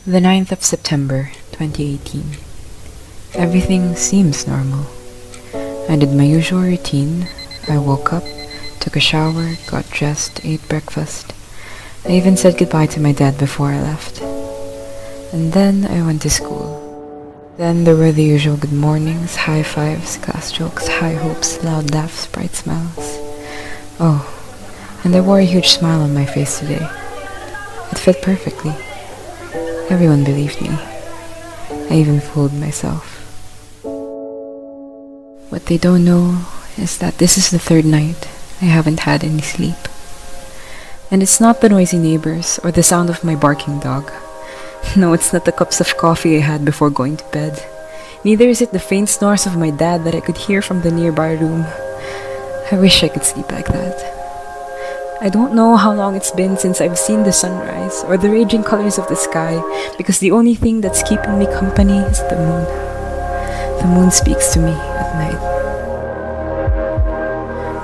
The 9th of September, 2018. Everything seems normal. I did my usual routine. I woke up, took a shower, got dressed, ate breakfast. I even said goodbye to my dad before I left. And then I went to school. Then there were the usual good mornings, high fives, class jokes, high hopes, loud laughs, bright smiles. Oh, and I wore a huge smile on my face today. It fit perfectly. Everyone believed me. I even fooled myself. What they don't know is that this is the third night I haven't had any sleep. And it's not the noisy neighbors or the sound of my barking dog. No, it's not the cups of coffee I had before going to bed. Neither is it the faint snores of my dad that I could hear from the nearby room. I wish I could sleep like that. I don't know how long it's been since I've seen the sunrise or the raging colors of the sky, because the only thing that's keeping me company is the moon. The moon speaks to me at night.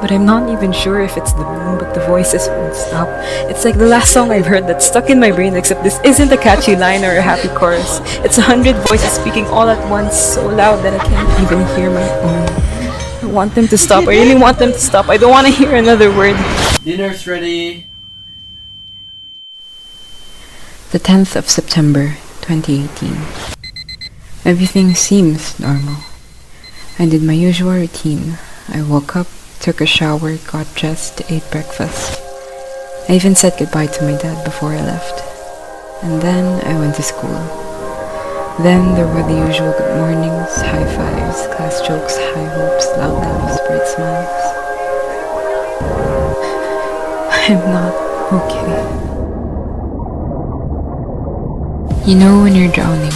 But I'm not even sure if it's the moon, but the voices won't stop. It's like the last song I've heard that's stuck in my brain, except this isn't a catchy line or a happy chorus. It's 100 voices speaking all at once, so loud that I can't even hear my own. I want them to stop. I really want them to stop. I don't want to hear another word. Dinner's ready. The 10th of September, 2018. Everything seems normal. I did my usual routine. I woke up, took a shower, got dressed, ate breakfast. I even said goodbye to my dad before I left. And then I went to school. Then there were the usual good mornings, high fives, class jokes, high hopes, loud laughs, bright smiles. I'm not okay. You know, when you're drowning,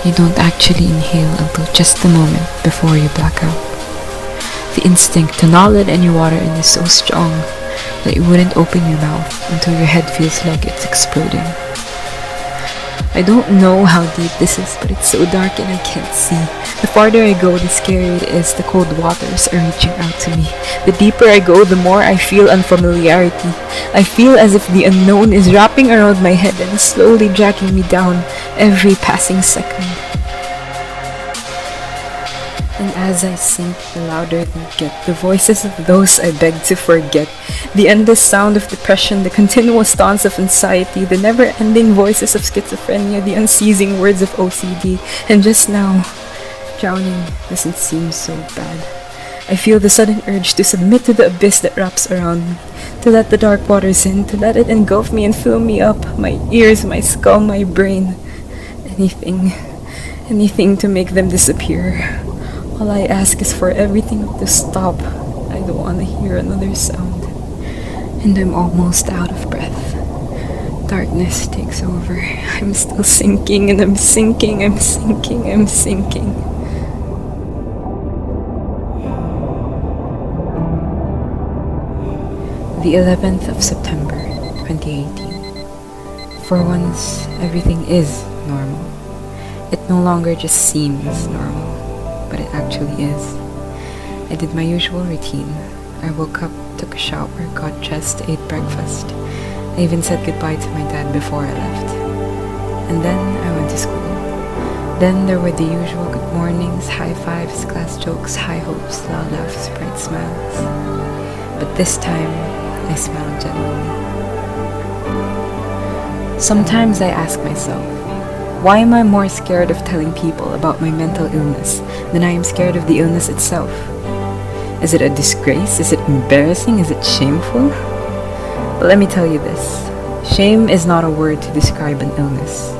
you don't actually inhale until just the moment before you black out. The instinct to not let any water in is so strong that you wouldn't open your mouth until your head feels like it's exploding. I don't know how deep this is, but it's so dark and I can't see. The farther I go, the scarier it is. The cold waters are reaching out to me. The deeper I go, the more I feel unfamiliarity. I feel as if the unknown is wrapping around my head and slowly dragging me down every passing second. And as I sink, the louder they get, the voices of those I beg to forget, the endless sound of depression, the continuous taunts of anxiety, the never-ending voices of schizophrenia, the unceasing words of OCD, and just now, drowning doesn't seem so bad. I feel the sudden urge to submit to the abyss that wraps around me, to let the dark waters in, to let it engulf me and fill me up, my ears, my skull, my brain, anything to make them disappear. All I ask is for everything to stop. I don't want to hear another sound. And I'm almost out of breath. Darkness takes over. I'm still sinking and I'm sinking. The 11th of September, 2018. For once, everything is normal. It no longer just seems normal, but it actually is. I did my usual routine. I woke up, took a shower, got dressed, ate breakfast. I even said goodbye to my dad before I left. And then I went to school. Then there were the usual good mornings, high fives, class jokes, high hopes, loud laughs, bright smiles. But this time, I smiled genuinely. Sometimes I ask myself, why am I more scared of telling people about my mental illness than I am scared of the illness itself? Is it a disgrace? Is it embarrassing? Is it shameful? But let me tell you this. Shame is not a word to describe an illness.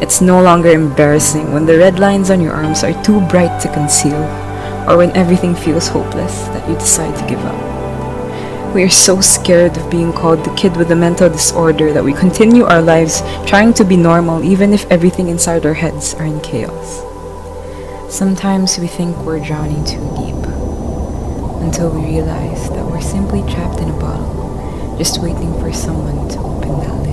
It's no longer embarrassing when the red lines on your arms are too bright to conceal, or when everything feels hopeless that you decide to give up. We are so scared of being called the kid with a mental disorder that we continue our lives trying to be normal even if everything inside our heads are in chaos. Sometimes we think we're drowning too deep, until we realize that we're simply trapped in a bottle, just waiting for someone to open that